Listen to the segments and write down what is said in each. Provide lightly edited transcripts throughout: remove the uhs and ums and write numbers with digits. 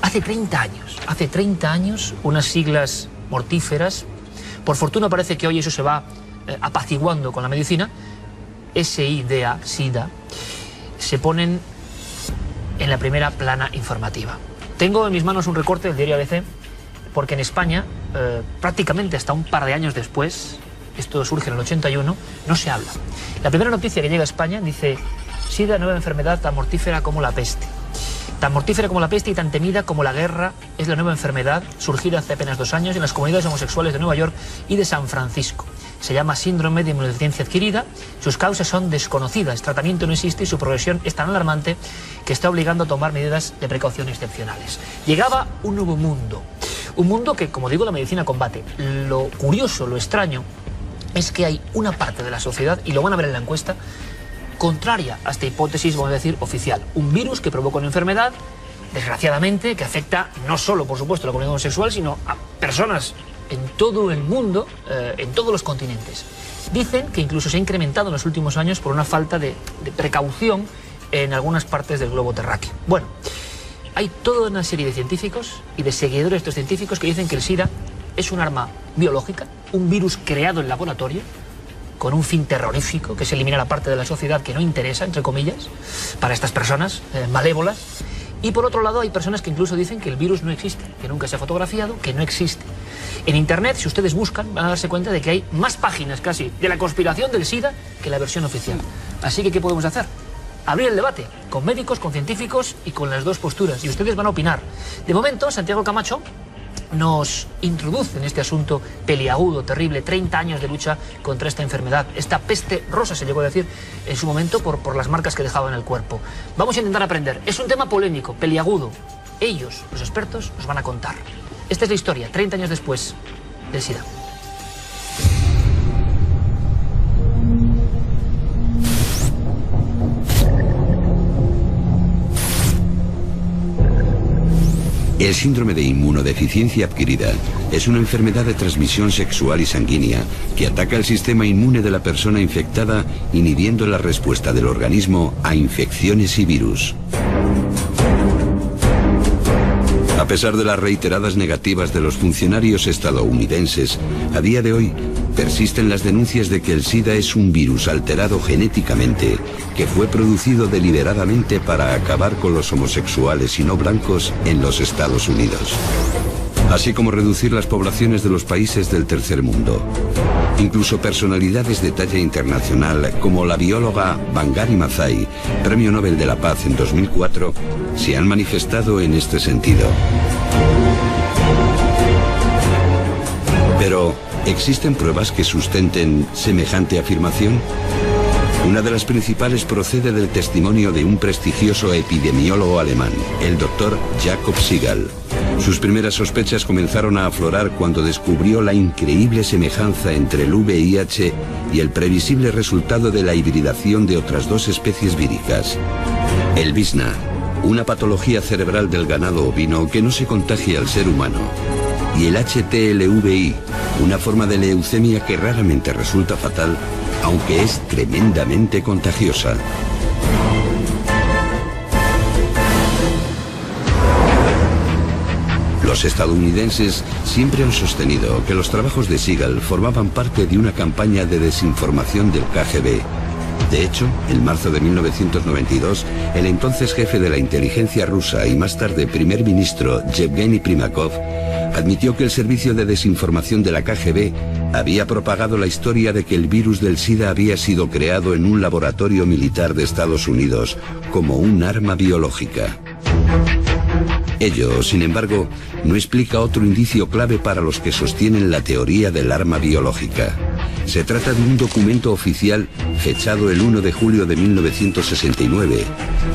Hace 30 años, unas siglas mortíferas. Por fortuna parece que hoy eso se va apaciguando con la medicina. SIDA, SIDA, se ponen en la primera plana informativa. Tengo en mis manos un recorte del diario ABC, porque en España, prácticamente hasta un par de años después, esto surge en el 81, no se habla. La primera noticia que llega a España dice: SIDA, nueva enfermedad tan mortífera como la peste. Tan mortífera como la peste y tan temida como la guerra es la nueva enfermedad surgida hace apenas 2 años en las comunidades homosexuales de Nueva York y de San Francisco. Se llama síndrome de inmunodeficiencia adquirida, sus causas son desconocidas, tratamiento no existe y su progresión es tan alarmante que está obligando a tomar medidas de precaución excepcionales. Llegaba un nuevo mundo, un mundo que, como digo, la medicina combate. Lo curioso, lo extraño, es que hay una parte de la sociedad, y lo van a ver en la encuesta, contraria a esta hipótesis, vamos a decir, oficial. Un virus que provoca una enfermedad, desgraciadamente, que afecta no solo, por supuesto, a la comunidad homosexual, sino a personas en todo el mundo, en todos los continentes. Dicen que incluso se ha incrementado en los últimos años por una falta de precaución en algunas partes del globo terráqueo. Bueno, hay toda una serie de científicos y de seguidores de estos científicos que dicen que el SIDA es un arma biológica, un virus creado en laboratorio, con un fin terrorífico, que es eliminar la parte de la sociedad que no interesa, entre comillas, para estas personas malévolas. Y por otro lado hay personas que incluso dicen que el virus no existe, que nunca se ha fotografiado, que no existe. En Internet, si ustedes buscan, van a darse cuenta de que hay más páginas casi de la conspiración del SIDA que la versión oficial. Así que, ¿qué podemos hacer? Abrir el debate con médicos, con científicos y con las dos posturas. Y ustedes van a opinar. De momento, Santiago Camacho nos introduce en este asunto peliagudo, terrible, 30 años de lucha contra esta enfermedad. Esta peste rosa, se llegó a decir en su momento, por las marcas que dejaba en el cuerpo. Vamos a intentar aprender. Es un tema polémico, peliagudo. Ellos, los expertos, nos van a contar. Esta es la historia, 30 años después del SIDA. El síndrome de inmunodeficiencia adquirida es una enfermedad de transmisión sexual y sanguínea que ataca el sistema inmune de la persona infectada, inhibiendo la respuesta del organismo a infecciones y virus. A pesar de las reiteradas negativas de los funcionarios estadounidenses, a día de hoy persisten las denuncias de que el SIDA es un virus alterado genéticamente que fue producido deliberadamente para acabar con los homosexuales y no blancos en los Estados Unidos, así como reducir las poblaciones de los países del tercer mundo. Incluso personalidades de talla internacional como la bióloga Wangari Maathai, Premio Nobel de la Paz en 2004, se han manifestado en este sentido. Pero, ¿existen pruebas que sustenten semejante afirmación? Una de las principales procede del testimonio de un prestigioso epidemiólogo alemán, el doctor Jakob Siegel. Sus primeras sospechas comenzaron a aflorar cuando descubrió la increíble semejanza entre el VIH y el previsible resultado de la hibridación de otras 2 especies víricas. El VISNA, una patología cerebral del ganado ovino que no se contagia al ser humano, y el HTLVI, una forma de leucemia que raramente resulta fatal, aunque es tremendamente contagiosa. Los estadounidenses siempre han sostenido que los trabajos de Siegel formaban parte de una campaña de desinformación del KGB. De hecho, en marzo de 1992, el entonces jefe de la inteligencia rusa y más tarde primer ministro Yevgeny Primakov admitió que el servicio de desinformación de la KGB había propagado la historia de que el virus del SIDA había sido creado en un laboratorio militar de Estados Unidos como un arma biológica. Ello, sin embargo, no explica otro indicio clave para los que sostienen la teoría del arma biológica. Se trata de un documento oficial fechado el 1 de julio de 1969.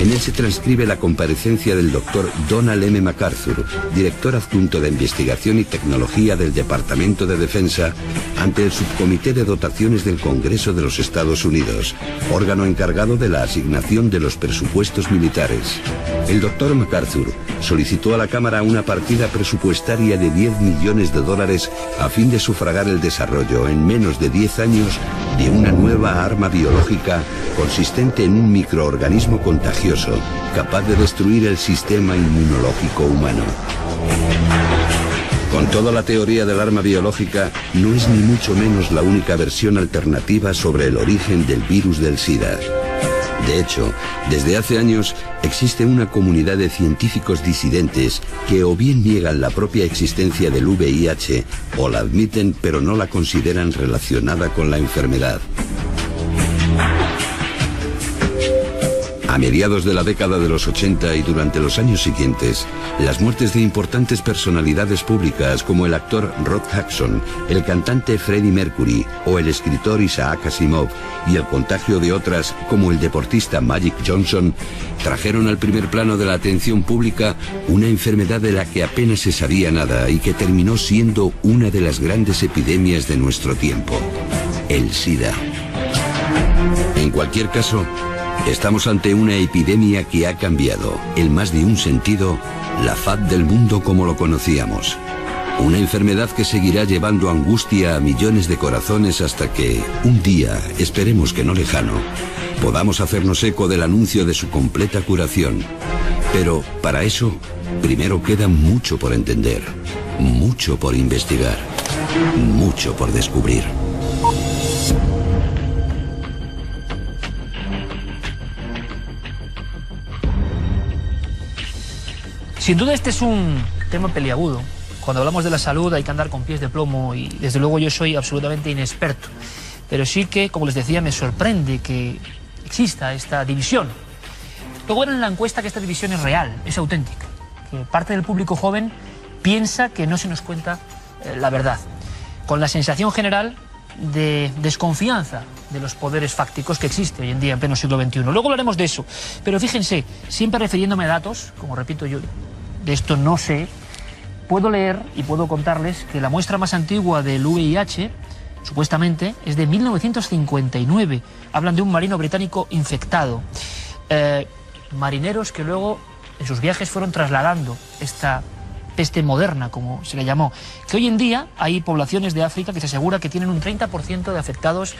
En él se transcribe la comparecencia del doctor Donald M. MacArthur, director adjunto de Investigación y Tecnología del Departamento de Defensa, ante el Subcomité de Dotaciones del Congreso de los Estados Unidos, órgano encargado de la asignación de los presupuestos militares. El doctor MacArthur solicitó a la Cámara una partida presupuestaria de $10 millones a fin de sufragar el desarrollo en menos de 10 años de una nueva arma biológica consistente en un microorganismo contagioso contagioso, capaz de destruir el sistema inmunológico humano. Con toda la teoría del arma biológica, no es ni mucho menos la única versión alternativa sobre el origen del virus del SIDA. De hecho, desde hace años existe una comunidad de científicos disidentes que o bien niegan la propia existencia del VIH o la admiten pero no la consideran relacionada con la enfermedad. A mediados de la década de los 80 y durante los años siguientes, las muertes de importantes personalidades públicas como el actor Rod Hudson, el cantante Freddie Mercury o el escritor Isaac Asimov y el contagio de otras como el deportista Magic Johnson trajeron al primer plano de la atención pública una enfermedad de la que apenas se sabía nada y que terminó siendo una de las grandes epidemias de nuestro tiempo: el SIDA. En cualquier caso, estamos ante una epidemia que ha cambiado, en más de un sentido, la faz del mundo como lo conocíamos. Una enfermedad que seguirá llevando angustia a millones de corazones hasta que, un día, esperemos que no lejano, podamos hacernos eco del anuncio de su completa curación. Pero, para eso, primero queda mucho por entender, mucho por investigar, mucho por descubrir. Sin duda este es un tema peliagudo. Cuando hablamos de la salud hay que andar con pies de plomo y desde luego yo soy absolutamente inexperto. Pero sí que, como les decía, me sorprende que exista esta división. Luego era en la encuesta que esta división es real, es auténtica. Que parte del público joven piensa que no se nos cuenta la verdad. Con la sensación general de desconfianza de los poderes fácticos que existe hoy en día en pleno siglo XXI. Luego hablaremos de eso. Pero fíjense, siempre refiriéndome a datos, como repito yo, de esto no sé, puedo leer y puedo contarles que la muestra más antigua del VIH, supuestamente, es de 1959. Hablan de un marino británico infectado. Marineros que luego en sus viajes fueron trasladando esta peste moderna, como se le llamó, que hoy en día hay poblaciones de África que se asegura que tienen un 30% de afectados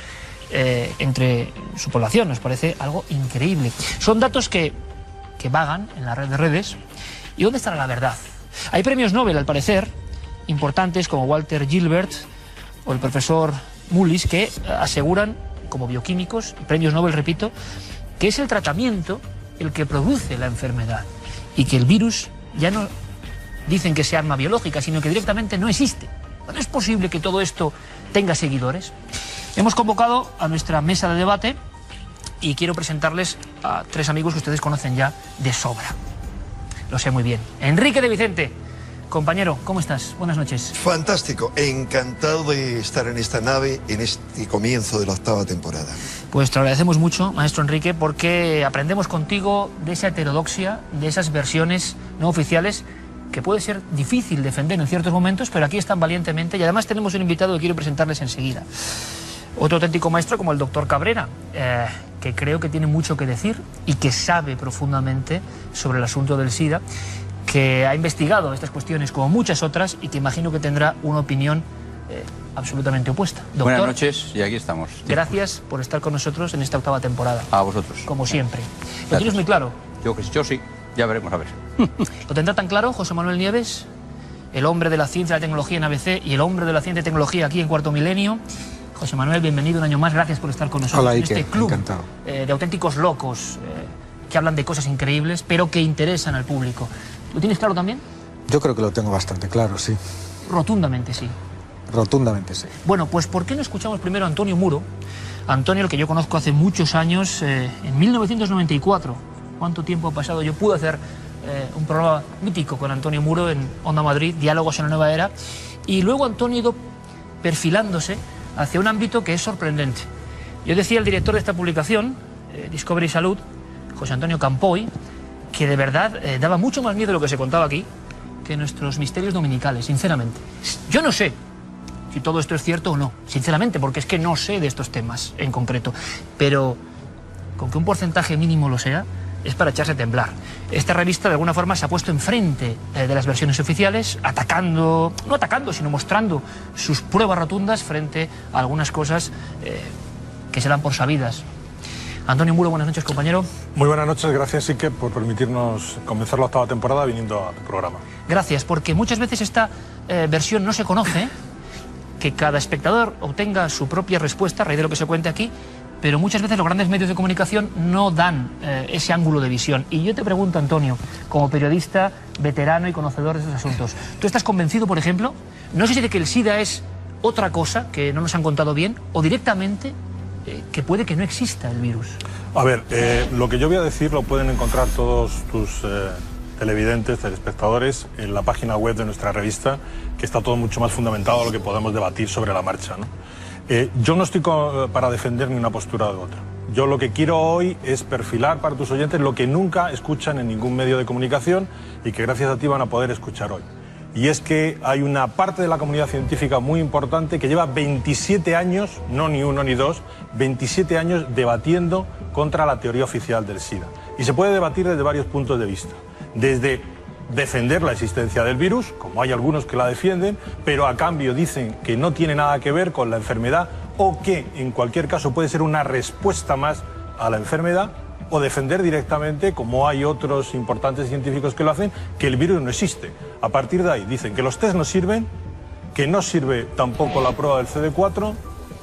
entre su población. Nos parece algo increíble. Son datos que vagan en la red de redes. ¿Y dónde estará la verdad? Hay premios Nobel, al parecer, importantes como Walter Gilbert o el profesor Mullis, que aseguran, como bioquímicos, premios Nobel, repito, que es el tratamiento el que produce la enfermedad y que el virus ya no dicen que sea arma biológica, sino que directamente no existe. ¿No es posible que todo esto tenga seguidores? Hemos convocado a nuestra mesa de debate y quiero presentarles a tres amigos que ustedes conocen ya de sobra. Lo sé muy bien. Enrique de Vicente, compañero, ¿cómo estás? Buenas noches. Fantástico, encantado de estar en esta nave en este comienzo de la 8ª temporada. Pues te lo agradecemos mucho, maestro Enrique, porque aprendemos contigo de esa heterodoxia, de esas versiones no oficiales que puede ser difícil defender en ciertos momentos, pero aquí están valientemente y además tenemos un invitado que quiero presentarles enseguida. Otro auténtico maestro como el doctor Cabrera, que creo que tiene mucho que decir y que sabe profundamente sobre el asunto del SIDA, que ha investigado estas cuestiones como muchas otras y que imagino que tendrá una opinión absolutamente opuesta. Doctor, buenas noches y aquí estamos. Gracias por estar con nosotros en esta 8ª temporada. A vosotros. Como siempre. ¿Lo tienes muy claro? Yo sí, ya veremos, a ver. ¿Lo tendrá tan claro José Manuel Nieves, el hombre de la ciencia y la tecnología en ABC y el hombre de la ciencia y tecnología aquí en Cuarto Milenio? José Manuel, bienvenido un año más, gracias por estar con nosotros. Hola, en Ike, este club encantado. De auténticos locos que hablan de cosas increíbles, pero que interesan al público. ¿Lo tienes claro también? Yo creo que lo tengo bastante claro, sí. Rotundamente sí. Rotundamente sí. Bueno, pues ¿por qué no escuchamos primero a Antonio Muro? Antonio, el que yo conozco hace muchos años, en 1994. ¿Cuánto tiempo ha pasado? Yo pude hacer un programa mítico con Antonio Muro en Onda Madrid, Diálogos en la Nueva Era, y luego Antonio ha ido perfilándose hacia un ámbito que es sorprendente. Yo decía al director de esta publicación, Discovery Salud, José Antonio Campoy, que de verdad daba mucho más miedo de lo que se contaba aquí que nuestros misterios dominicales, sinceramente. Yo no sé si todo esto es cierto o no, sinceramente, porque es que no sé de estos temas en concreto, pero con que un porcentaje mínimo lo sea, es para echarse a temblar. Esta revista de alguna forma se ha puesto enfrente de las versiones oficiales, atacando, no atacando, sino mostrando sus pruebas rotundas frente a algunas cosas que se dan por sabidas. Antonio Muro, buenas noches, compañero. Muy buenas noches, gracias, Ike, por permitirnos comenzar la octava temporada viniendo a tu programa. Gracias, porque muchas veces esta versión no se conoce, que cada espectador obtenga su propia respuesta a raíz de lo que se cuente aquí, pero muchas veces los grandes medios de comunicación no dan ese ángulo de visión. Y yo te pregunto, Antonio, como periodista veterano y conocedor de estos asuntos, ¿tú estás convencido, por ejemplo, no sé si de que el SIDA es otra cosa que no nos han contado bien, o directamente que puede que no exista el virus? A ver, lo que yo voy a decir lo pueden encontrar todos tus televidentes, telespectadores, en la página web de nuestra revista, que está todo mucho más fundamentado a lo que podemos debatir sobre la marcha, ¿no? Yo no estoy para defender ni una postura de otra. Yo lo que quiero hoy es perfilar para tus oyentes lo que nunca escuchan en ningún medio de comunicación y que gracias a ti van a poder escuchar hoy. Y es que hay una parte de la comunidad científica muy importante que lleva 27 años, no ni uno ni dos, 27 años debatiendo contra la teoría oficial del SIDA. Y se puede debatir desde varios puntos de vista. Desde defender la existencia del virus, como hay algunos que la defienden, pero a cambio dicen que no tiene nada que ver con la enfermedad o que en cualquier caso puede ser una respuesta más a la enfermedad, o defender directamente, como hay otros importantes científicos que lo hacen, que el virus no existe. A partir de ahí dicen que los test no sirven, que no sirve tampoco la prueba del CD4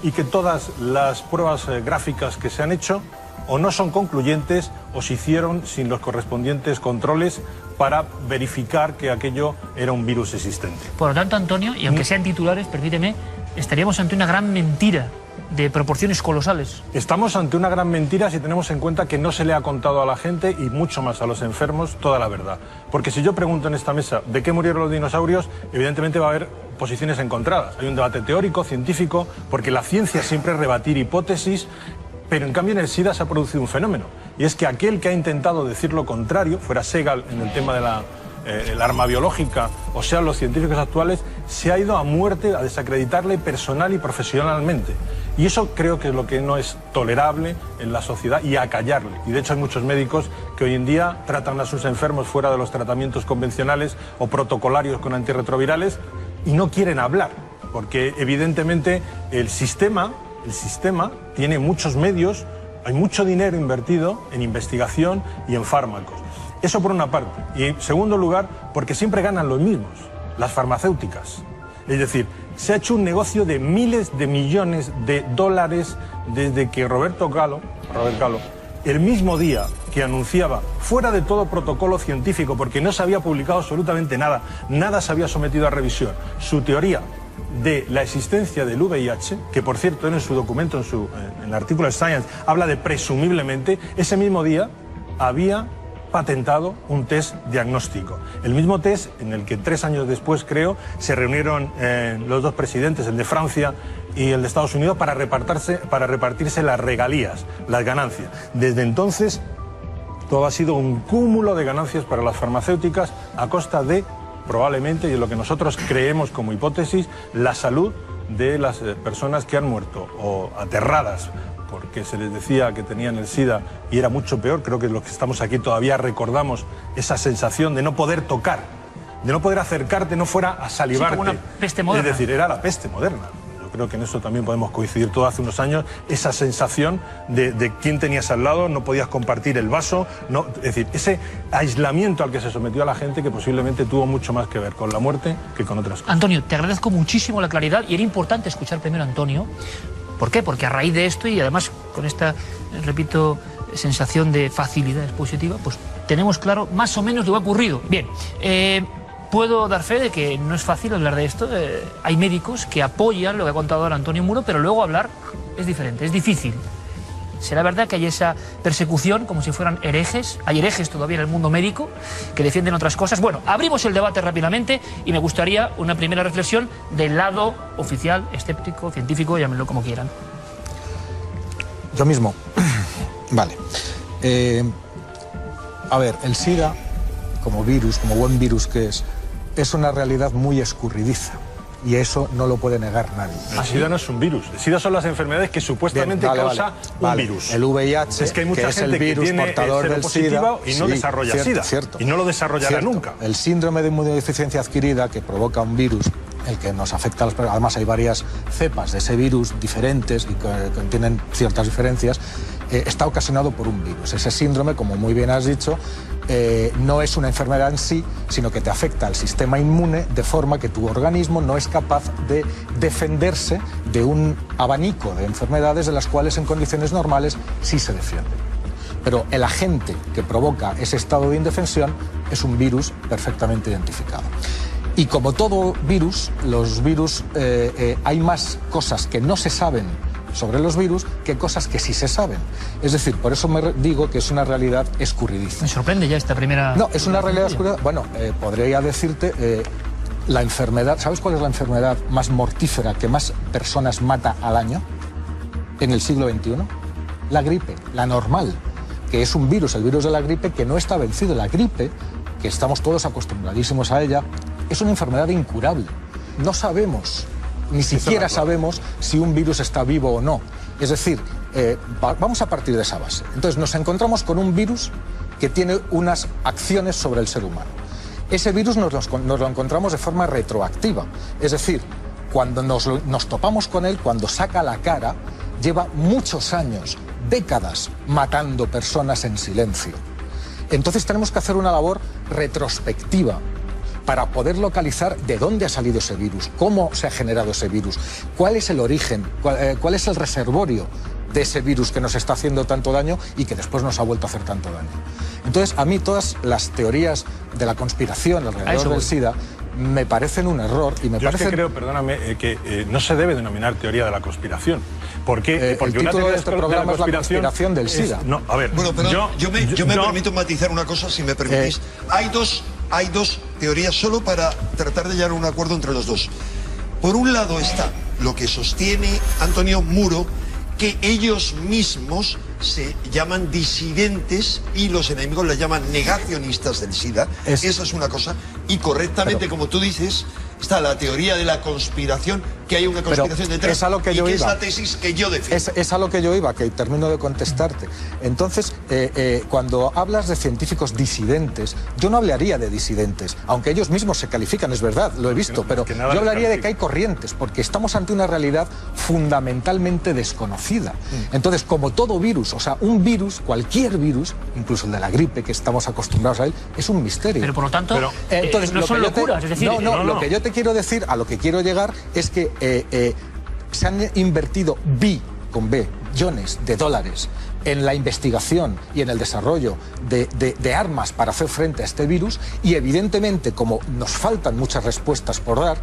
y que todas las pruebas gráficas que se han hecho o no son concluyentes o se hicieron sin los correspondientes controles para verificar que aquello era un virus existente. Por lo tanto, Antonio, y aunque sean titulares, permíteme, estaríamos ante una gran mentira de proporciones colosales. Estamos ante una gran mentira si tenemos en cuenta que no se le ha contado a la gente y mucho más a los enfermos toda la verdad. Porque si yo pregunto en esta mesa de qué murieron los dinosaurios, evidentemente va a haber posiciones encontradas. Hay un debate teórico, científico, porque la ciencia siempre es rebatir hipótesis, pero en cambio en el SIDA se ha producido un fenómeno. Y es que aquel que ha intentado decir lo contrario, fuera Segal en el tema de el arma biológica, o sean los científicos actuales, se ha ido a muerte a desacreditarle personal y profesionalmente. Y eso creo que es lo que no es tolerable en la sociedad y a callarle. Y de hecho hay muchos médicos que hoy en día tratan a sus enfermos fuera de los tratamientos convencionales o protocolarios con antirretrovirales y no quieren hablar, porque evidentemente el sistema tiene muchos medios, hay mucho dinero invertido en investigación y en fármacos. Eso por una parte. Y en segundo lugar, porque siempre ganan los mismos, las farmacéuticas. Es decir, se ha hecho un negocio de miles de millones de dólares desde que Robert Calo, el mismo día que anunciaba, fuera de todo protocolo científico, porque no se había publicado absolutamente nada, nada se había sometido a revisión, su teoría de la existencia del VIH, que por cierto en su documento, en el artículo de Science, habla de presumiblemente, ese mismo día había patentado un test diagnóstico. El mismo test en el que 3 años después, creo, se reunieron los dos presidentes, el de Francia y el de Estados Unidos, para repartirse las regalías, las ganancias. Desde entonces, todo ha sido un cúmulo de ganancias para las farmacéuticas a costa de, probablemente, y de lo que nosotros creemos como hipótesis, la salud de las personas que han muerto o aterradas porque se les decía que tenían el SIDA y era mucho peor. Creo que los que estamos aquí todavía recordamos esa sensación de no poder tocar, de no poder acercarte, no fuera a salivarte. Sí, como una peste moderna. Es decir, era la peste moderna. Yo creo que en eso también podemos coincidir todos hace unos años, esa sensación de quién tenías al lado, no podías compartir el vaso, no, es decir, ese aislamiento al que se sometió a la gente que posiblemente tuvo mucho más que ver con la muerte que con otras cosas. Antonio, te agradezco muchísimo la claridad y era importante escuchar primero a Antonio. ¿Por qué? Porque a raíz de esto y además con esta, repito, sensación de facilidad expositiva, pues tenemos claro más o menos lo que ha ocurrido. Bien, puedo dar fe de que no es fácil hablar de esto. Hay médicos que apoyan lo que ha contado ahora Antonio Muro, pero luego hablar es diferente, es difícil. ¿Será verdad que hay esa persecución como si fueran herejes? Hay herejes todavía en el mundo médico que defienden otras cosas. Bueno, abrimos el debate rápidamente y me gustaría una primera reflexión del lado oficial, escéptico, científico, llámenlo como quieran. Yo mismo. Vale. A ver, el SIDA, como virus, como buen virus que es una realidad muy escurridiza. Y eso no lo puede negar nadie. El SIDA no es un virus. El SIDA son las enfermedades que supuestamente causa un virus. El VIH, es que hay mucha es gente el virus que tiene portador del SIDA y no desarrolla SIDA. Cierto. Y no lo desarrollará nunca. El síndrome de inmunodeficiencia adquirida, que provoca un virus, el que nos afecta a las personas, además hay varias cepas de ese virus diferentes y que tienen ciertas diferencias, está ocasionado por un virus. Ese síndrome, como muy bien has dicho, no es una enfermedad en sí, sino que te afecta al sistema inmune de forma que tu organismo no es capaz de defenderse de un abanico de enfermedades de las cuales en condiciones normales sí se defiende. Pero el agente que provoca ese estado de indefensión es un virus perfectamente identificado. Y como todo virus, los virus, hay más cosas que no se saben sobre los virus que cosas que sí se saben. Es decir, por eso me digo que es una realidad escurridiza. Me sorprende ya esta primera... No, es una realidad escurridiza. Bueno, podría decirte, la enfermedad, ¿sabes cuál es la enfermedad más mortífera que más personas mata al año en el siglo XXI? La gripe, la normal, que es un virus, el virus de la gripe que no está vencido. La gripe, que estamos todos acostumbradísimos a ella, es una enfermedad incurable. No sabemos, ni siquiera sabemos si un virus está vivo o no. Es decir, vamos a partir de esa base. Entonces nos encontramos con un virus que tiene unas acciones sobre el ser humano. Ese virus nos lo encontramos de forma retroactiva. Es decir, cuando nos topamos con él, cuando saca la cara, lleva muchos años, décadas, matando personas en silencio. Entonces tenemos que hacer una labor retrospectiva para poder localizar de dónde ha salido ese virus, cómo se ha generado ese virus, cuál es el origen, cuál es el reservorio de ese virus que nos está haciendo tanto daño y que después nos ha vuelto a hacer tanto daño. Entonces, a mí todas las teorías de la conspiración alrededor del SIDA me parecen un error y me parece... Yo es que creo, perdóname, que no se debe denominar teoría de la conspiración. ¿Por qué? Porque el título de este programa es la conspiración del SIDA. No, a ver, bueno, pero yo me permito matizar una cosa, si me permitís. Hay dos teorías solo para tratar de llegar a un acuerdo entre los dos. Por un lado está lo que sostiene Antonio Muro, que ellos mismos se llaman disidentes y los enemigos les llaman negacionistas del SIDA. Esa es una cosa. Y correctamente, como tú dices, está la teoría de la conspiración, que hay una conspiración detrás. Es a lo que yo iba. Es la tesis que yo defiendo. Es a lo que yo iba, que termino de contestarte. Entonces, cuando hablas de científicos disidentes, yo no hablaría de disidentes, aunque ellos mismos se califican, es verdad, lo he visto, pero yo hablaría de que hay corrientes, porque estamos ante una realidad fundamentalmente desconocida. Entonces, como todo virus, o sea, un virus, cualquier virus, incluso el de la gripe, que estamos acostumbrados a él, es un misterio. Pero por lo tanto, entonces, no son locuras, es decir... Lo que yo te quiero decir, a lo que quiero llegar, es que se han invertido billones de dólares en la investigación y en el desarrollo de armas para hacer frente a este virus, y evidentemente, como nos faltan muchas respuestas por dar,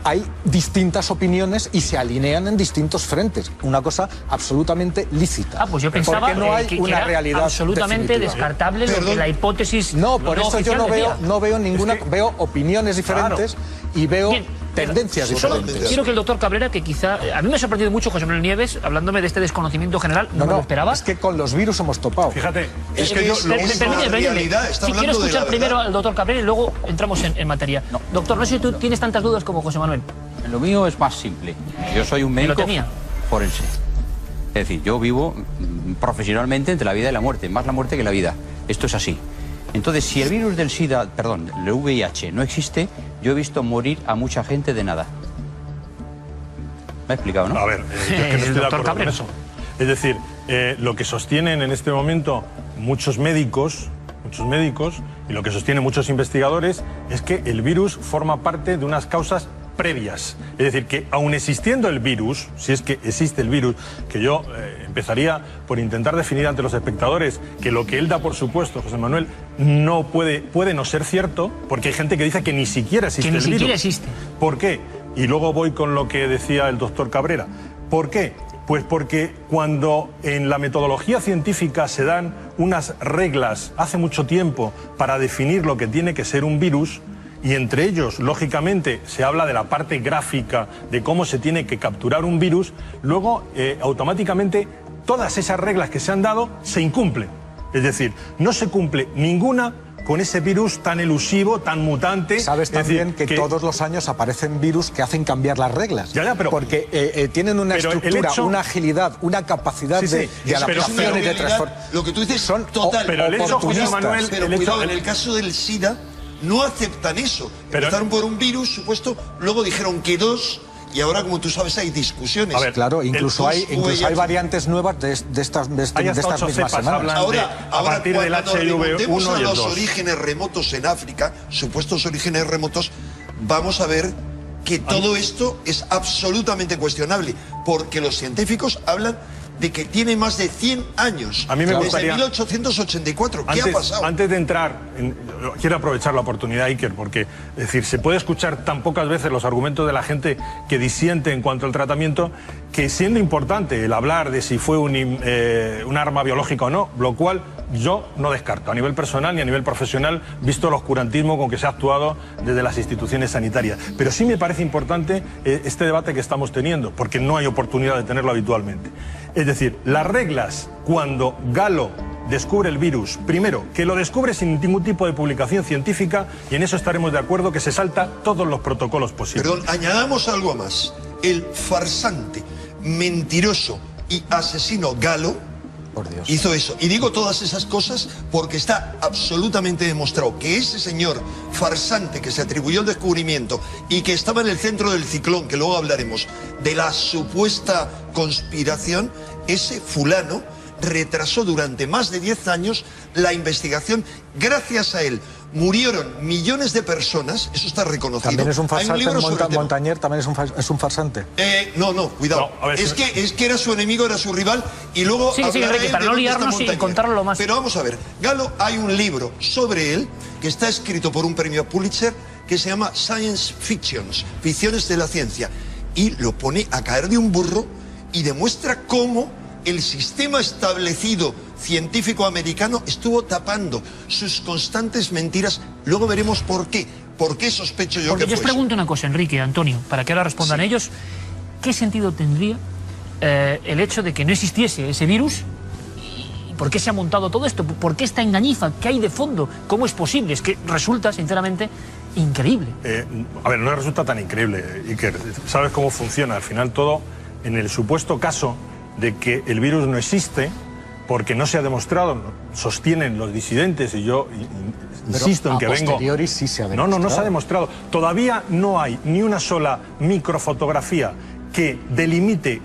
hay distintas opiniones y se alinean en distintos frentes. Una cosa absolutamente lícita. Pues yo pensaba porque no hay una realidad absolutamente definitiva. descartable lo que la hipótesis por eso yo no veo ninguna, veo opiniones diferentes y veo tendencias diferentes. Quiero que el doctor Cabrera, que quizá... A mí me ha sorprendido mucho José Manuel Nieves, hablándome de este desconocimiento general, no me lo esperaba. Es que con los virus hemos topado. Fíjate, es que quiero escuchar primero al doctor Cabrera y luego entramos en materia. Doctor, no sé si tú tienes tantas dudas como José Manuel. Lo mío es más simple. Yo soy un médico forense. Es decir, yo vivo profesionalmente entre la vida y la muerte, más la muerte que la vida. Esto es así. Entonces, si el virus del SIDA, perdón, el VIH no existe, yo he visto morir a mucha gente de nada. ¿Me he explicado, no? A ver, yo es que no estoy de acuerdo con eso. Es decir, lo que sostienen en este momento muchos médicos, y lo que sostienen muchos investigadores, es que el virus forma parte de unas causas previas. Es decir, que aun existiendo el virus, si es que existe el virus, que yo empezaría por intentar definir ante los espectadores que lo que él da por supuesto, José Manuel, no puede no ser cierto, porque hay gente que dice que ni siquiera existe el virus. Que ni siquiera existe. ¿Por qué? Y luego voy con lo que decía el doctor Cabrera. ¿Por qué? Pues porque cuando en la metodología científica se dan unas reglas hace mucho tiempo para definir lo que tiene que ser un virus, y entre ellos, lógicamente, se habla de la parte gráfica de cómo se tiene que capturar un virus, luego automáticamente todas esas reglas que se han dado se incumplen. Es decir, no se cumple ninguna con ese virus tan elusivo, tan mutante. Sabes también que todos los años aparecen virus que hacen cambiar las reglas. Pero, porque tienen una estructura, una agilidad, una capacidad de adaptación y de transformación. Lo que tú dices son total. Pero el hecho, José Manuel, pero cuidado, en el caso del SIDA no aceptan eso. Empezaron por un virus supuesto, luego dijeron que dos, y ahora, como tú sabes, hay discusiones. A ver, claro, incluso hay variantes nuevas de estas mismas semanas. A partir del HIV1 y los orígenes remotos en África, supuestos orígenes remotos, vamos a ver que todo esto es absolutamente cuestionable, porque los científicos hablan de que tiene más de 100 años. A mí me gustaría, desde 1884. ¿Qué ha pasado? Antes de entrar, quiero aprovechar la oportunidad, Iker, porque es decir, se puede escuchar tan pocas veces los argumentos de la gente que disiente en cuanto al tratamiento, que siendo importante el hablar de si fue un arma biológica o no, lo cual yo no descarto, a nivel personal ni a nivel profesional, visto el oscurantismo con que se ha actuado desde las instituciones sanitarias. Pero sí me parece importante este debate que estamos teniendo, porque no hay oportunidad de tenerlo habitualmente. Es decir, las reglas cuando Galo descubre el virus, primero, que lo descubre sin ningún tipo de publicación científica, y en eso estaremos de acuerdo, que se salta todos los protocolos posibles. Perdón, añadamos algo más. El farsante, mentiroso y asesino Galo hizo eso. Y digo todas esas cosas porque está absolutamente demostrado que ese señor farsante que se atribuyó el descubrimiento y que estaba en el centro del ciclón, que luego hablaremos, de la supuesta conspiración, ese fulano retrasó durante más de 10 años la investigación. Gracias a él murieron millones de personas, eso está reconocido. También es un farsante, Montañer también es un farsante. No, cuidado. No, es que era su enemigo, era su rival, y luego... Sí, Enrique, para no liarnos y contarlo lo más... Pero vamos a ver, Galo, hay un libro sobre él que está escrito por un premio Pulitzer que se llama Science Fictions, ficciones de la ciencia, y lo pone a caer de un burro y demuestra cómo el sistema establecido científico americano estuvo tapando sus constantes mentiras. Luego veremos por qué. ¿Por qué sospecho yo? Porque que yo os pregunto una cosa, Enrique, Antonio, para que ahora respondan ellos. ¿Qué sentido tendría el hecho de que no existiese ese virus? ¿Y por qué se ha montado todo esto? ¿Por qué esta engañifa? ¿Qué hay de fondo? ¿Cómo es posible? Es que resulta, sinceramente, increíble. A ver, no resulta tan increíble, Iker. ¿Sabes cómo funciona? Al final todo, en el supuesto caso de que el virus no existe, porque no se ha demostrado, sostienen los disidentes, y yo insisto en que vengo... Sí se ha demostrado. No se ha demostrado. Todavía no hay ni una sola microfotografía que delimite,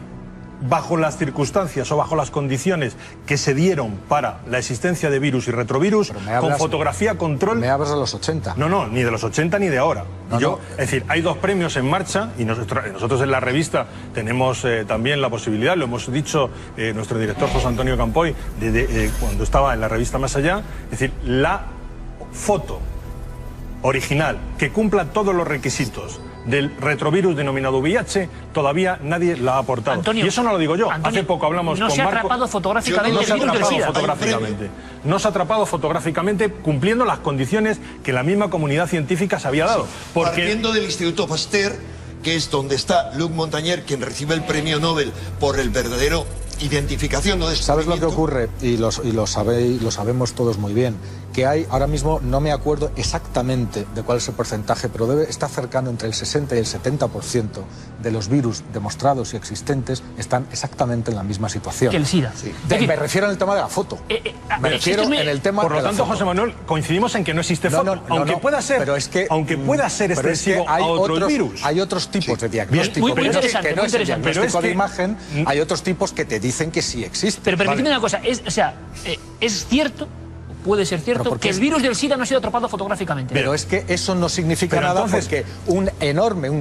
bajo las circunstancias o bajo las condiciones que se dieron para la existencia de virus y retrovirus, con fotografía control... Me hablas de los 80. No, ni de los 80 ni de ahora. Es decir, hay dos premios en marcha, y nosotros en la revista tenemos también la posibilidad, lo hemos dicho nuestro director José Antonio Campoy, cuando estaba en la revista Más Allá, es decir, la foto original que cumpla todos los requisitos del retrovirus denominado VIH, todavía nadie la ha aportado. Antonio, y eso no lo digo yo. Antonio, hace poco hablamos con Marco. No se ha atrapado fotográficamente el virus del SIDA. No se ha atrapado fotográficamente, cumpliendo las condiciones que la misma comunidad científica se había dado. Partiendo del Instituto Pasteur, que es donde está Luc Montagnier, quien recibe el premio Nobel por el verdadero identificación, ¿no? ¿Sabes lo que ocurre? Y lo sabemos todos muy bien. Que hay, ahora mismo no me acuerdo exactamente de cuál es el porcentaje, pero debe estar cercano entre el 60 y el 70% de los virus demostrados y existentes están exactamente en la misma situación. Que el SIDA. Sí. Me refiero en el tema de la foto. Me refiero en el tema de la foto. Por lo tanto, José Manuel, coincidimos en que no existe foto. Aunque pueda ser, pero es que, extensivo a otros virus. Hay otros tipos de diagnóstico. Muy interesante, que no es el diagnóstico de imagen. Hay otros tipos que te dicen que sí existe. Pero permíteme una cosa, es cierto, puede ser cierto, que el virus del SIDA no ha sido atrapado fotográficamente. Pero es que eso no significa nada, porque un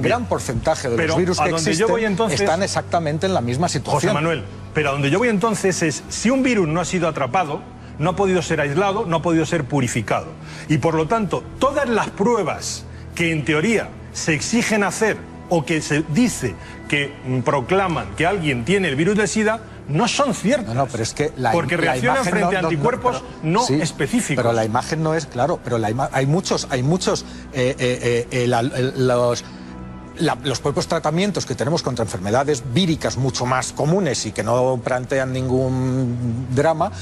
gran porcentaje de los virus que existen están exactamente en la misma situación. José Manuel, pero a donde yo voy entonces es, si un virus no ha sido atrapado, no ha podido ser aislado, no ha podido ser purificado. Y por lo tanto, todas las pruebas que en teoría se exigen hacer o que se dice que proclaman que alguien tiene el virus del SIDA, no son ciertas. Pero es que porque reaccionan frente a anticuerpos no específicos. Pero la imagen no es, claro, pero hay muchos los propios tratamientos que tenemos contra enfermedades víricas mucho más comunes y que no plantean ningún drama,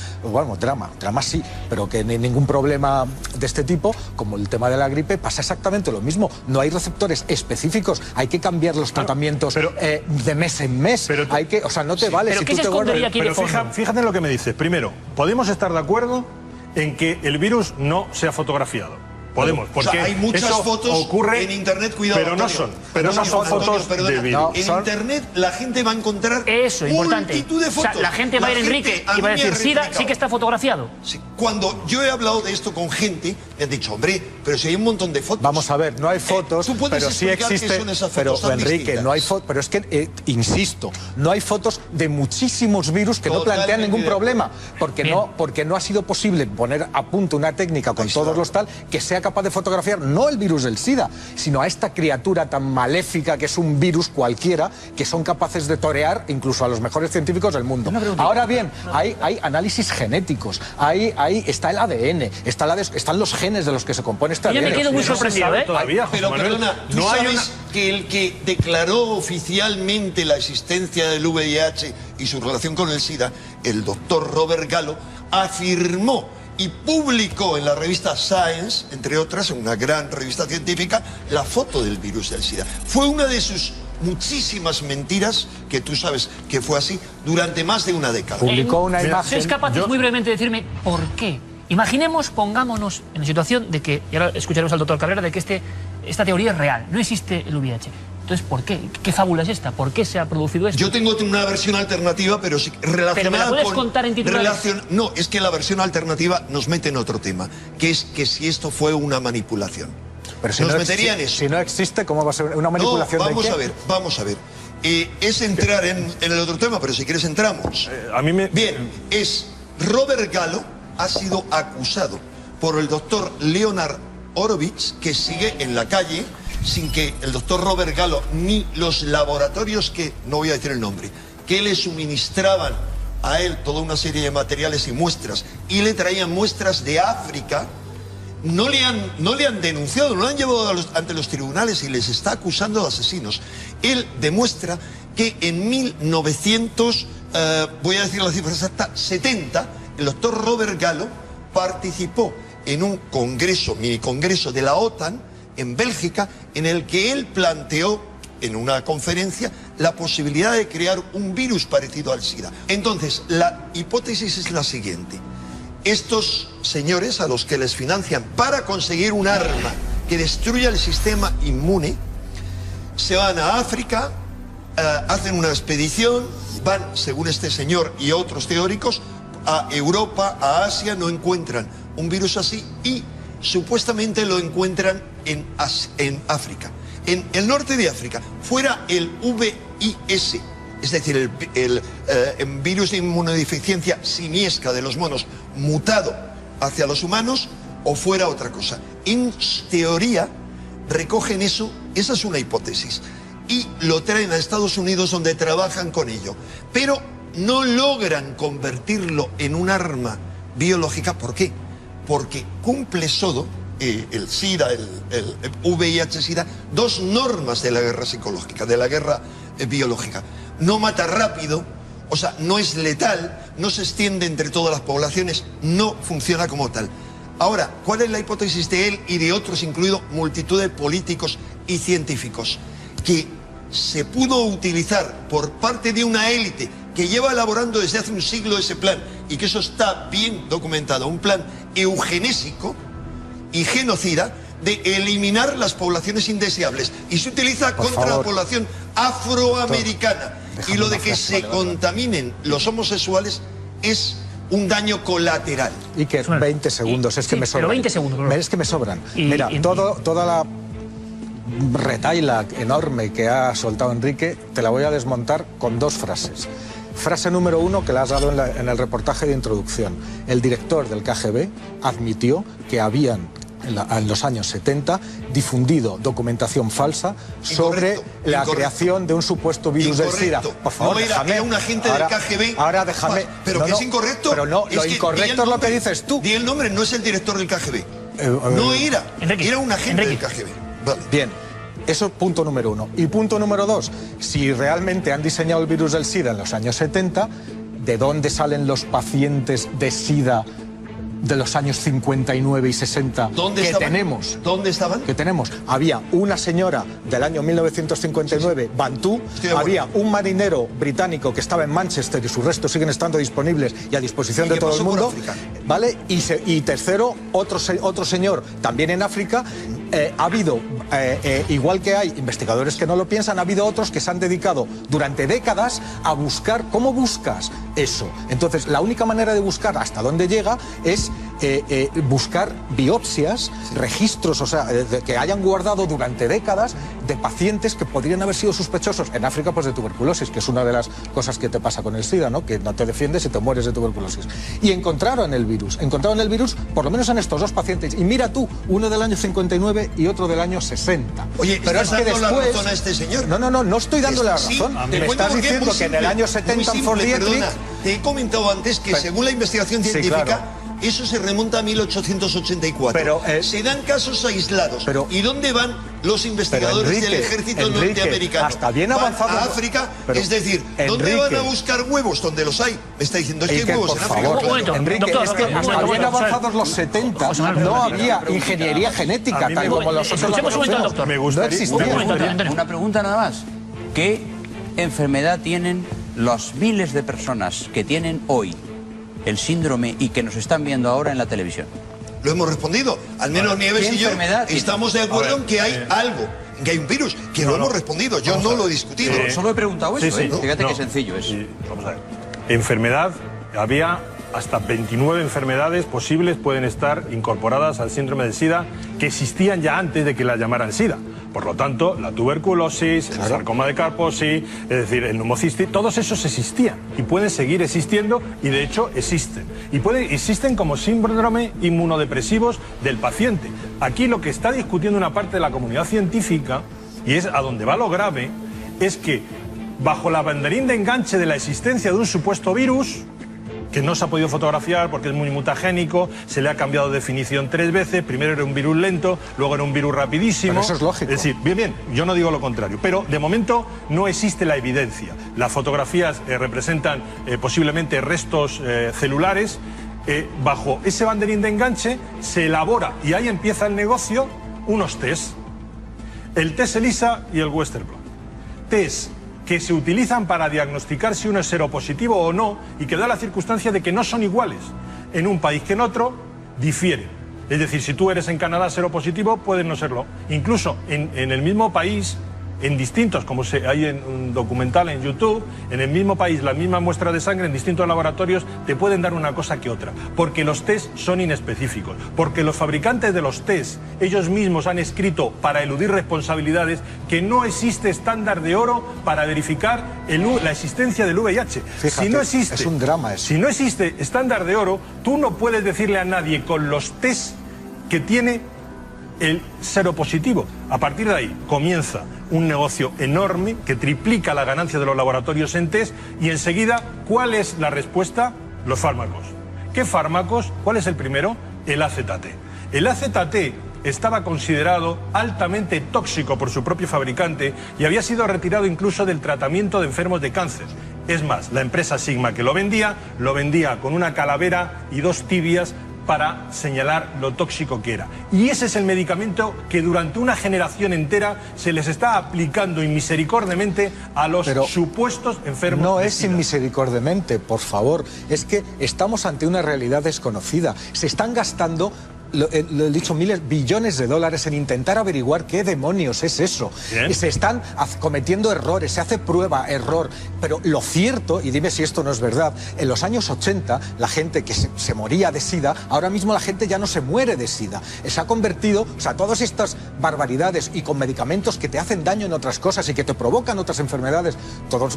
drama sí, pero que ningún problema de este tipo, como el tema de la gripe, pasa exactamente lo mismo. No hay receptores específicos, hay que cambiar los tratamientos de mes en mes. No te vale si tú te guardas. Pero fíjate en lo que me dices. Primero, podemos estar de acuerdo en que el virus no se ha fotografiado. Podemos, porque o sea, hay muchas fotos ocurre en internet, cuidado. Pero no son, fotos de virus. En internet la gente va a encontrar eso, importante. multitud de fotos. O sea, la gente va a ir Enrique y va a decir, SIDA sí que está fotografiado. Sí. Cuando yo he hablado de esto con gente, me han dicho, hombre, pero si hay un montón de fotos. Vamos a ver, no hay fotos, pero sí existe. Pero Enrique, no hay fotos. Pero es que, insisto, no hay fotos de muchísimos virus que no plantean ningún problema. Porque no ha sido posible poner a punto una técnica con todos los tal que sea capaz de fotografiar no el virus del SIDA, sino a esta criatura tan maléfica que es un virus cualquiera, que son capaces de torear incluso a los mejores científicos del mundo. Ahora bien, hay análisis genéticos, ahí está el ADN, están los genes de los que se compone este ADN. Yo me quedo muy sorprendido, ¿eh? Todavía, pero perdona, ¿tú sabes que el que declaró oficialmente la existencia del VIH y su relación con el SIDA, el doctor Robert Gallo, afirmó y publicó en la revista Science, entre otras, en una gran revista científica, la foto del virus del SIDA? Fue una de sus muchísimas mentiras, que tú sabes que fue así, durante más de una década. Publicó una imagen. ¿Sois capaces muy brevemente de decirme por qué? Imaginemos, pongámonos en la situación de que, y ahora escucharemos al doctor Carrera, de que esta teoría es real, no existe el VIH. Entonces, ¿por qué? ¿Qué fábula es esta? ¿Por qué se ha producido esto? Yo tengo una versión alternativa, pero sí relacionada. ¿Pero me la puedes contar en titulares? No, es que la versión alternativa nos mete en otro tema, que es que si esto fue una manipulación. Pero si nos metería en eso. Si no existe, ¿cómo va a ser una manipulación? No, vamos a ver. Es entrar en el otro tema, pero si quieres entramos. Bien, Robert Gallo ha sido acusado por el doctor Leonard Horowitz, que sigue en la calle sin que el doctor Robert Gallo ni los laboratorios que, no voy a decir el nombre, que le suministraban a él toda una serie de materiales y muestras, y le traían muestras de África, no le han denunciado, no le han llevado ante los tribunales y les está acusando de asesinos. Él demuestra que en 1900, voy a decir la cifra exacta, 70, el doctor Robert Gallo participó en un congreso, mini congreso de la OTAN, en Bélgica, en el que él planteó en una conferencia la posibilidad de crear un virus parecido al SIDA. Entonces, la hipótesis es la siguiente. Estos señores a los que les financian para conseguir un arma que destruya el sistema inmune, se van a África, hacen una expedición, van, según este señor y otros teóricos, a Europa, a Asia, no encuentran un virus así y supuestamente lo encuentran en África. En el norte de África, fuera el VIS, es decir, el virus de inmunodeficiencia simiesca de los monos mutado hacia los humanos, o fuera otra cosa. En teoría, recogen eso, esa es una hipótesis, y lo traen a Estados Unidos, donde trabajan con ello. Pero no logran convertirlo en un arma biológica. ¿Por qué? Porque cumple solo el SIDA, el VIH-SIDA, dos normas de la guerra psicológica, de la guerra biológica. No mata rápido, o sea, no es letal, no se extiende entre todas las poblaciones, no funciona como tal. Ahora, ¿cuál es la hipótesis de él y de otros, incluido multitud de políticos y científicos? Que se pudo utilizar por parte de una élite que lleva elaborando desde hace un siglo ese plan, y que eso está bien documentado, un plan eugenésico y genocida de eliminar las poblaciones indeseables, y se utiliza contra la población afroamericana. Y lo de que se contaminen los homosexuales es un daño colateral. Y que 20 segundos, es que me sobran. 20 segundos. Es que me sobran. Mira, toda la retaila enorme que ha soltado Enrique, te la voy a desmontar con dos frases. Frase número 1, que la has dado en el reportaje de introducción. El director del KGB admitió que habían, en los años 70, difundido documentación falsa sobre la creación de un supuesto virus del SIDA. Por favor, no era un agente del KGB. Ahora déjame. Pero que es incorrecto. Pero no, lo incorrecto es lo que dices tú. Di el nombre, no es el director del KGB. No era. Era un agente del KGB. Vale. Bien. Eso es punto número 1. Y punto número 2, si realmente han diseñado el virus del SIDA en los años 70, ¿de dónde salen los pacientes de SIDA de los años 59 y 60 ¿Dónde que estaban? tenemos. ¿Dónde estaban? Que tenemos. Había una señora del año 1959, Bantú, había un marinero británico que estaba en Manchester y sus restos siguen estando disponibles y a disposición de todo el mundo, ¿vale? Y tercero, otro señor también en África. Ha habido, igual que hay investigadores que no lo piensan, ha habido otros que se han dedicado durante décadas a buscar cómo buscas eso. Entonces, la única manera de buscar hasta dónde llega es buscar biopsias, registros, o sea, que hayan guardado durante décadas de pacientes que podrían haber sido sospechosos. En África, pues de tuberculosis, que es una de las cosas que te pasa con el SIDA, ¿no? Que no te defiendes y te mueres de tuberculosis. Y encontraron el virus, por lo menos en estos dos pacientes. Y mira tú, uno del año 59 y otro del año 60. Oye, pero es que después... la razón a este señor? No estoy dándole la razón. Me estás diciendo que en el año 70 en Dietrich... Te he comentado antes que según la investigación científica... Sí, claro. Eso se remonta a 1884. Pero, se dan casos aislados. ¿Y dónde van los investigadores del ejército norteamericano? Hasta bien avanzado. A África, es decir, ¿dónde van a buscar huevos? Donde los hay. Me está diciendo, es que hay huevos en África. Claro. Enrique, es que hasta bien avanzados los 70 no había ingeniería genética, tal como los otros. Me gustaría una pregunta nada más. ¿Qué enfermedad tienen los miles de personas que tienen hoy el síndrome y que nos están viendo ahora en la televisión? Lo hemos respondido. Al menos Nieves y yo estamos de acuerdo en que hay algo, en que hay un virus, que lo hemos respondido. Yo no lo he discutido. Solo he preguntado eso, Fíjate qué sencillo es. Vamos a ver. Enfermedad, había hasta 29 enfermedades posibles pueden estar incorporadas al síndrome del SIDA que existían ya antes de que la llamaran SIDA. Por lo tanto, la tuberculosis, el sarcoma de Kaposi, es decir, el neumocistis, todos esos existían y pueden seguir existiendo y de hecho existen. Y existen como síndrome inmunodepresivos del paciente. Aquí lo que está discutiendo una parte de la comunidad científica, y es a donde va lo grave, es que bajo la banderín de enganche de la existencia de un supuesto virus, que no se ha podido fotografiar porque es muy mutagénico, se le ha cambiado de definición 3 veces, primero era un virus lento, luego era un virus rapidísimo. Pero eso es lógico. Es decir, bien, yo no digo lo contrario, pero de momento no existe la evidencia. Las fotografías representan posiblemente restos celulares. Bajo ese banderín de enganche se elabora, y ahí empieza el negocio, unos test. El test ELISA y el Western blot. Test que se utilizan para diagnosticar si uno es seropositivo o no, y que da la circunstancia de que no son iguales. En un país que en otro, difieren. Es decir, si tú eres en Canadá seropositivo, puedes no serlo. Incluso en el mismo país, en distintos, como hay en un documental en YouTube, en el mismo país, la misma muestra de sangre en distintos laboratorios te pueden dar una cosa que otra, porque los test son inespecíficos, porque los fabricantes de los test, ellos mismos han escrito, para eludir responsabilidades, que no existe estándar de oro para verificar la existencia del VIH. Fíjate, si no existe, es un drama eso. Si no existe estándar de oro, tú no puedes decirle a nadie con los test que tiene el seropositivo. A partir de ahí comienza un negocio enorme que triplica la ganancia de los laboratorios en test, y enseguida, ¿cuál es la respuesta? Los fármacos. ¿Qué fármacos? ¿Cuál es el primero? El AZT. El AZT estaba considerado altamente tóxico por su propio fabricante y había sido retirado incluso del tratamiento de enfermos de cáncer. Es más, la empresa Sigma que lo vendía con una calavera y 2 tibias para señalar lo tóxico que era. Y ese es el medicamento que durante una generación entera se les está aplicando inmisericordiamente a los supuestos enfermos. No es inmisericordiamente, por favor. Es que estamos ante una realidad desconocida. Se están gastando, lo he dicho, billones de dólares en intentar averiguar qué demonios es eso. Bien. Se están cometiendo errores, se hace prueba, error. Pero lo cierto, y dime si esto no es verdad, en los años 80 la gente que se moría de SIDA, ahora mismo la gente ya no se muere de SIDA. Se ha convertido, o sea, todas estas barbaridades y con medicamentos que te hacen daño en otras cosas y que te provocan otras enfermedades,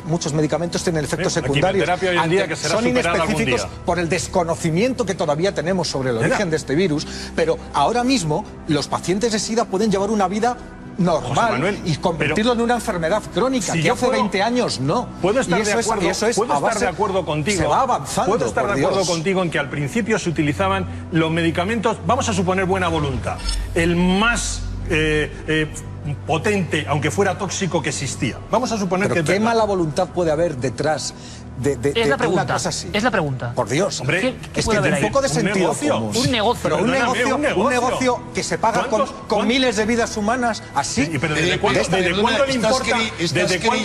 muchos medicamentos tienen efectos secundarios. Hoy en día que será son inespecíficos por el desconocimiento que todavía tenemos sobre el origen de este virus. Pero ahora mismo los pacientes de SIDA pueden llevar una vida normal, Manuel, y convertirlo en una enfermedad crónica, si que hace 20 años no. Puedo estar de acuerdo contigo. Se va avanzando. Puedo estar de acuerdo contigo en que al principio se utilizaban los medicamentos, vamos a suponer buena voluntad, el más potente, aunque fuera tóxico, que existía. Vamos a suponer Pero que... ¿qué mala voluntad puede haber detrás de la pregunta, una cosa así. Es la pregunta. Por Dios, hombre, es que tiene un poco de sentido común. Un negocio. Pero un negocio que se paga con miles de vidas humanas así. Pero ¿desde cuánto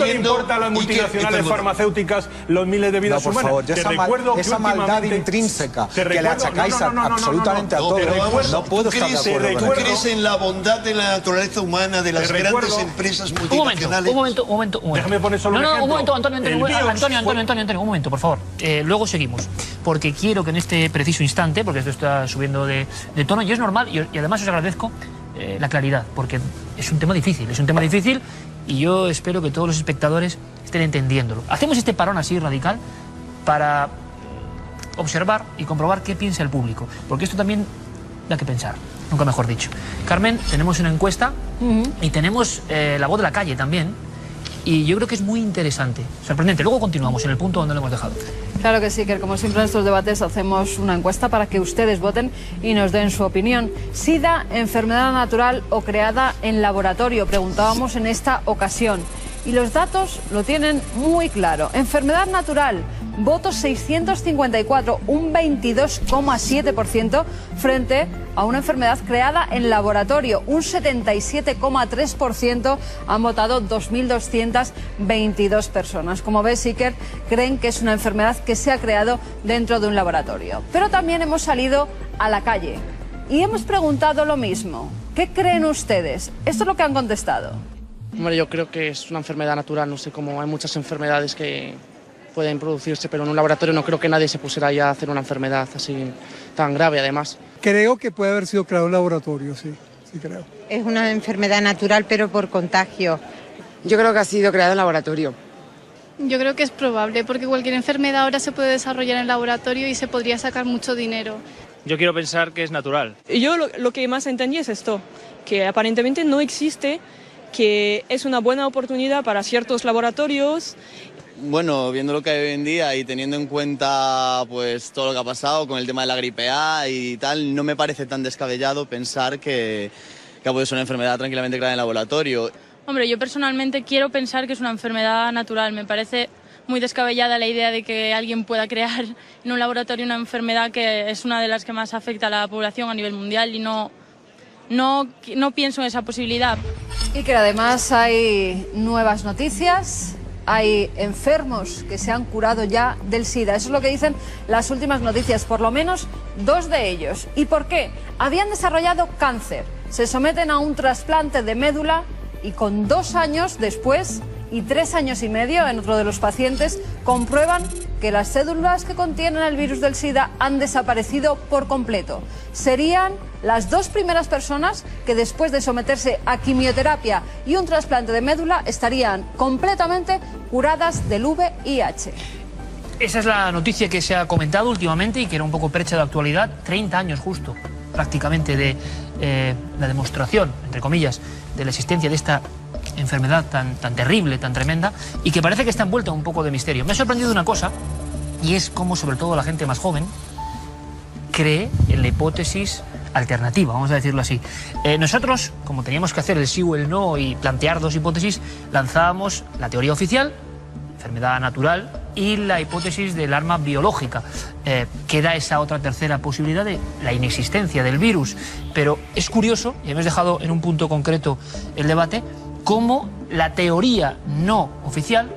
le importa a las multinacionales farmacéuticas los miles de vidas humanas? Por favor, esa maldad intrínseca que le achacáis absolutamente a todo. No puedo estar de acuerdo. ¿Tú crees en la bondad de la naturaleza humana de las grandes empresas multinacionales? Un momento. Déjame poner solo un ejemplo. Un momento, Antonio, un momento, por favor. Luego seguimos. Porque quiero que en este preciso instante, porque esto está subiendo de tono, y es normal, y además os agradezco la claridad, porque es un tema difícil, y yo espero que todos los espectadores estén entendiéndolo. Hacemos este parón así radical para observar y comprobar qué piensa el público, porque esto también da que pensar, nunca mejor dicho. Carmen, tenemos una encuesta y tenemos la voz de la calle también, y yo creo que es muy interesante, sorprendente. Luego continuamos en el punto donde lo hemos dejado. Claro que sí, que como siempre en estos debates hacemos una encuesta para que ustedes voten y nos den su opinión. ¿SIDA, enfermedad natural o creada en laboratorio? Preguntábamos en esta ocasión. Y los datos lo tienen muy claro. Enfermedad natural, votos 654, un 22,7% frente a una enfermedad creada en laboratorio. Un 77,3% han votado 2.222 personas. Como ves, Iker, creen que es una enfermedad que se ha creado dentro de un laboratorio. Pero también hemos salido a la calle y hemos preguntado lo mismo. ¿Qué creen ustedes? Esto es lo que han contestado. Hombre, yo creo que es una enfermedad natural, no sé cómo hay muchas enfermedades que pueden producirse, pero en un laboratorio no creo que nadie se pusiera ya a hacer una enfermedad así tan grave, además. Creo que puede haber sido creado en laboratorio, sí creo. Es una enfermedad natural, pero por contagio. Yo creo que ha sido creado en laboratorio. Yo creo que es probable, porque cualquier enfermedad ahora se puede desarrollar en laboratorio y se podría sacar mucho dinero. Yo quiero pensar que es natural. Yo lo que más entendí es esto, que aparentemente no existe, que es una buena oportunidad para ciertos laboratorios. Bueno, viendo lo que hay hoy en día y teniendo en cuenta pues todo lo que ha pasado con el tema de la gripe A y tal, no me parece tan descabellado pensar que ha podido ser una enfermedad tranquilamente creada en laboratorio. Hombre, yo personalmente quiero pensar que es una enfermedad natural. Me parece muy descabellada la idea de que alguien pueda crear en un laboratorio una enfermedad que es una de las que más afecta a la población a nivel mundial y no pienso en esa posibilidad. Y que además hay nuevas noticias, hay enfermos que se han curado ya del SIDA. Eso es lo que dicen las últimas noticias, por lo menos 2 de ellos. ¿Y por qué? Habían desarrollado cáncer, se someten a un trasplante de médula y con 2 años después y 3 años y medio en otro de los pacientes comprueban que las células que contienen el virus del SIDA han desaparecido por completo. Serían las 2 primeras personas que después de someterse a quimioterapia y un trasplante de médula estarían completamente curadas del VIH. Esa es la noticia que se ha comentado últimamente y que era un poco percha de actualidad. 30 años justo, prácticamente, de la demostración, entre comillas, de la existencia de esta enfermedad tan terrible, tan tremenda, y que parece que está envuelta en un poco de misterio. Me ha sorprendido una cosa, y es cómo sobre todo la gente más joven cree en la hipótesis alternativa, vamos a decirlo así. Nosotros, como teníamos que hacer el sí o el no y plantear 2 hipótesis, lanzábamos la teoría oficial, enfermedad natural, y la hipótesis del arma biológica. Queda esa otra tercera posibilidad de la inexistencia del virus. Pero es curioso, y hemos dejado en un punto concreto el debate, cómo la teoría no oficial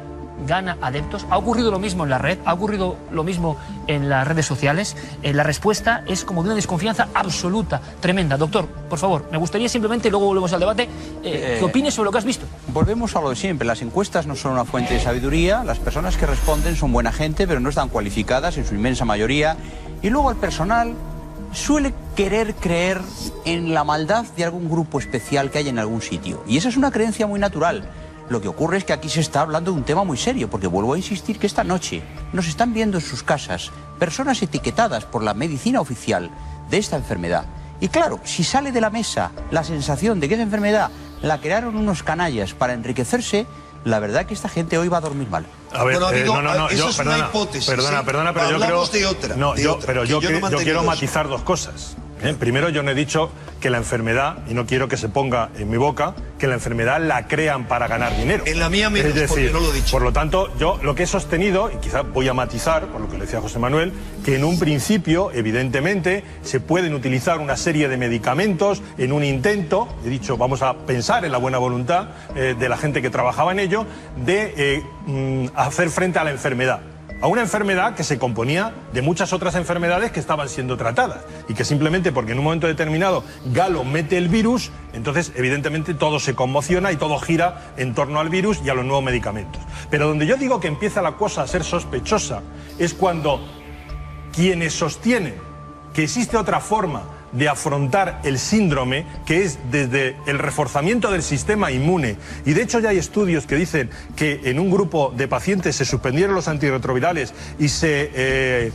gana adeptos. Ha ocurrido lo mismo en la red, ha ocurrido lo mismo en las redes sociales. La respuesta es como de una desconfianza absoluta, tremenda. Doctor, por favor, me gustaría simplemente, luego volvemos al debate, que opines sobre lo que has visto. Volvemos a lo de siempre. Las encuestas no son una fuente de sabiduría. Las personas que responden son buena gente, pero no están cualificadas en su inmensa mayoría. Y luego el personal suele querer creer en la maldad de algún grupo especial que hay en algún sitio. Y esa es una creencia muy natural. Lo que ocurre es que aquí se está hablando de un tema muy serio, porque vuelvo a insistir que esta noche nos están viendo en sus casas personas etiquetadas por la medicina oficial de esta enfermedad. Y claro, si sale de la mesa la sensación de que esa enfermedad la crearon unos canallas para enriquecerse, la verdad que esta gente hoy va a dormir mal. A ver, bueno, amigo, eso es una hipótesis. Perdona, pero yo creo... Hablamos de otra. Yo quiero matizar 2 cosas. Primero, yo no he dicho que la enfermedad, y no quiero que se ponga en mi boca, que la enfermedad la crean para ganar dinero. En la mía menos, es decir, porque no lo he dicho. Por lo tanto, yo lo que he sostenido, y quizás voy a matizar, por lo que le decía José Manuel, que en un principio, evidentemente, se pueden utilizar una serie de medicamentos en un intento, he dicho, vamos a pensar en la buena voluntad de la gente que trabajaba en ello, de hacer frente a la enfermedad. A una enfermedad que se componía de muchas otras enfermedades que estaban siendo tratadas y que simplemente porque en un momento determinado Galo mete el virus, entonces evidentemente todo se conmociona y todo gira en torno al virus y a los nuevos medicamentos. Pero donde yo digo que empieza la cosa a ser sospechosa es cuando quienes sostienen que existe otra forma de afrontar el síndrome, que es desde el reforzamiento del sistema inmune. Y de hecho ya hay estudios que dicen que en un grupo de pacientes se suspendieron los antirretrovirales y se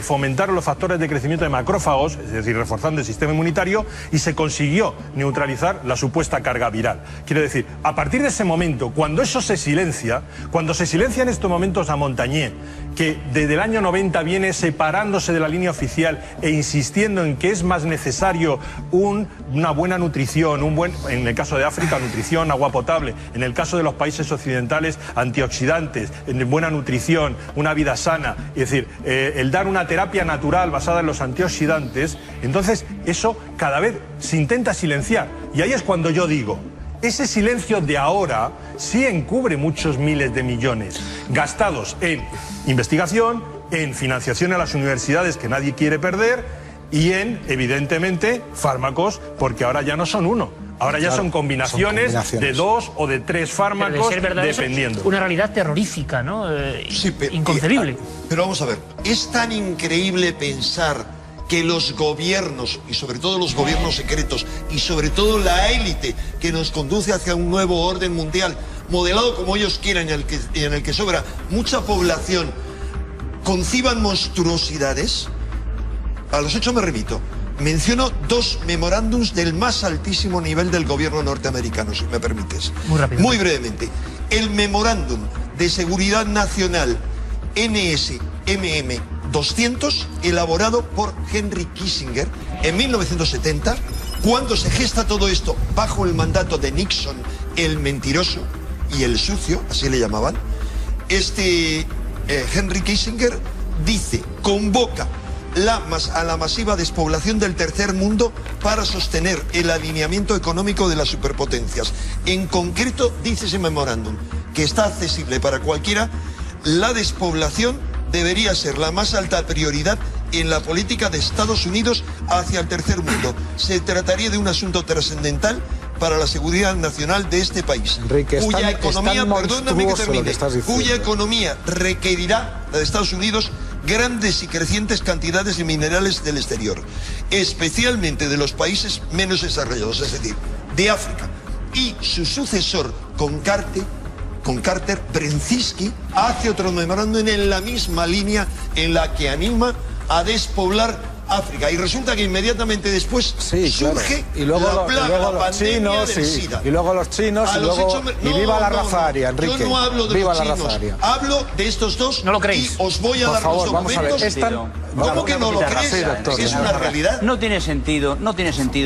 fomentaron los factores de crecimiento de macrófagos, es decir, reforzando el sistema inmunitario, y se consiguió neutralizar la supuesta carga viral. Quiero decir, a partir de ese momento, cuando eso se silencia, cuando se silencia en estos momentos a Montagnier, que desde el año 90 viene separándose de la línea oficial e insistiendo en que es más necesario una buena nutrición, en el caso de África, nutrición, agua potable, en el caso de los países occidentales, antioxidantes, buena nutrición, una vida sana, es decir, el dar una terapia natural basada en los antioxidantes, entonces eso cada vez se intenta silenciar. Y ahí es cuando yo digo, ese silencio de ahora sí encubre muchos miles de millones gastados en investigación, en financiación a las universidades que nadie quiere perder y en, evidentemente, fármacos, porque ahora ya no son uno. Ahora ya son combinaciones de 2 o de 3 fármacos, de verdad, dependiendo. Una realidad terrorífica, ¿no? Inconcebible. Pero vamos a ver, es tan increíble pensar que los gobiernos, y sobre todo los gobiernos secretos, y sobre todo la élite que nos conduce hacia un nuevo orden mundial, modelado como ellos quieran, en el que sobra mucha población, conciban monstruosidades. A los hechos me remito. Menciono 2 memorándums del más altísimo nivel del gobierno norteamericano, si me permites. Muy rápido. Muy brevemente. El memorándum de seguridad nacional NSMM 200, elaborado por Henry Kissinger en 1970, cuando se gesta todo esto bajo el mandato de Nixon, el mentiroso y el sucio, así le llamaban. Henry Kissinger dice, convoca a la masiva despoblación del tercer mundo para sostener el alineamiento económico de las superpotencias. En concreto, dice ese memorándum, que está accesible para cualquiera, la despoblación debería ser la más alta prioridad en la política de Estados Unidos hacia el tercer mundo. Se trataría de un asunto trascendental para la seguridad nacional de este país, Enrique, cuya economía, perdóname que termine, cuya diciendo. Economía requerirá, la de Estados Unidos, grandes y crecientes cantidades de minerales del exterior, especialmente de los países menos desarrollados, es decir, de África. Y su sucesor con Carter, Brzezinski, hace otro memorándum en la misma línea en la que anima a despoblar África. Y resulta que inmediatamente después surge y luego la plaga, la los pandemia chinos, del SIDA. y luego los chinos, y viva la raza aria, Enrique. Yo no hablo de viva los la chinos, raza aria. hablo de estos dos. No lo creéis. Y os voy a Por dar favor, los vamos a ver, documentos. ¿Cómo que no lo crees? Si es una realidad. No tiene sentido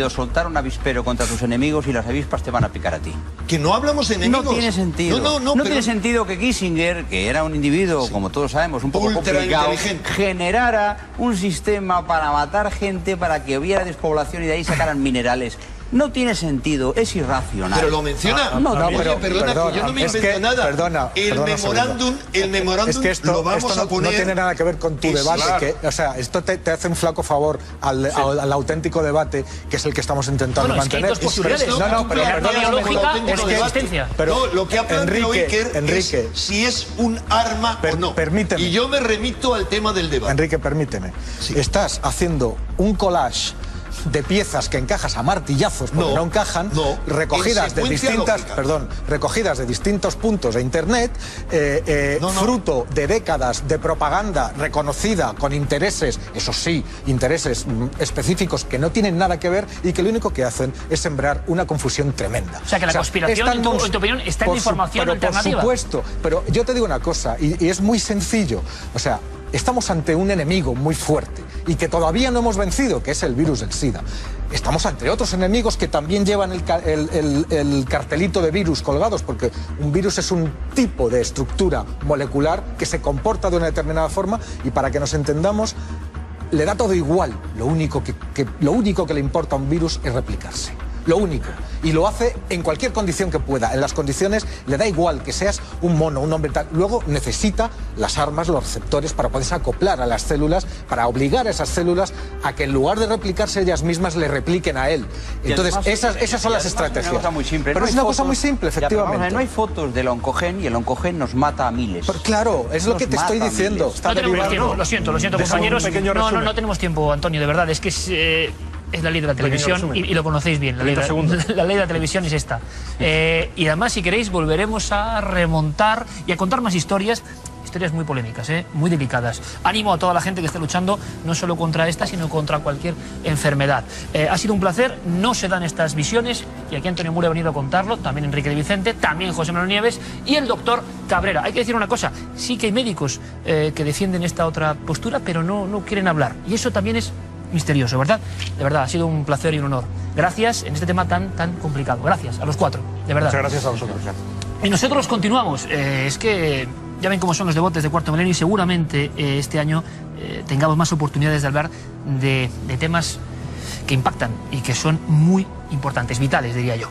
soltar un avispero contra tus enemigos y las avispas te van a picar a ti. Que no hablamos de enemigos. No tiene sentido. No tiene sentido que Kissinger, que era un individuo, como todos sabemos, un poco complicado, generara un sistema para matar gente, para que hubiera despoblación y de ahí sacaran minerales. No tiene sentido, es irracional. Pero lo menciona. Perdona, que yo no me invento nada. Perdona, el memorándum es que esto lo vamos a poner. No tiene nada que ver con tu debate. O sea, esto te hace un flaco favor al auténtico debate, que es el que estamos intentando mantener. Es que hay 2 posibilidades. Pero lo que ha planteado Enrique es si es un arma o no. Permíteme. Y yo me remito al tema del debate. Enrique, permíteme. Estás haciendo un collage de piezas que encajas a martillazos porque no encajan, recogidas de distintos puntos de internet, fruto de décadas de propaganda reconocida con intereses, eso sí, intereses específicos que no tienen nada que ver y que lo único que hacen es sembrar una confusión tremenda. O sea, que la conspiración, en tu opinión, está en la información alternativa. Por supuesto, pero yo te digo una cosa, y es muy sencillo. O sea, estamos ante un enemigo muy fuerte y que todavía no hemos vencido, que es el virus del SIDA. Estamos ante otros enemigos que también llevan el cartelito de virus colgados, porque un virus es un tipo de estructura molecular que se comporta de una determinada forma y, para que nos entendamos, le da todo igual. Lo único que le importa a un virus es replicarse. Lo único. Y lo hace en cualquier condición que pueda. En las condiciones le da igual que seas un mono, un hombre tal. Luego necesita las armas, los receptores para poderse acoplar a las células, para obligar a esas células a que en lugar de replicarse ellas mismas le repliquen a él. Entonces, además, esas son las estrategias. Es una cosa muy simple. Pero es una cosa muy simple, efectivamente. No hay fotos del oncogen y el oncogen nos mata a miles. Pero claro, es lo que te estoy diciendo. No tenemos tiempo, lo siento, compañeros. No tenemos tiempo, Antonio, de verdad. Es que es la ley de la televisión y lo conocéis bien. La ley de la televisión es esta. Y además, si queréis, volveremos a remontar y a contar más historias muy polémicas, muy delicadas. Ánimo a toda la gente que está luchando no solo contra esta, sino contra cualquier enfermedad. Ha sido un placer, no se dan estas visiones y aquí Antonio Muro ha venido a contarlo, también Enrique de Vicente, también José Manuel Nieves y el doctor Cabrera. Hay que decir una cosa, sí que hay médicos que defienden esta otra postura, pero no quieren hablar. Y eso también es misterioso, ¿verdad? De verdad, ha sido un placer y un honor. Gracias en este tema tan complicado. Gracias a los cuatro, de verdad. Muchas gracias a vosotros. Y nosotros continuamos. Es que ya ven cómo son los debates de Cuarto Milenio y seguramente este año tengamos más oportunidades de hablar de temas que impactan y que son muy importantes, vitales, diría yo.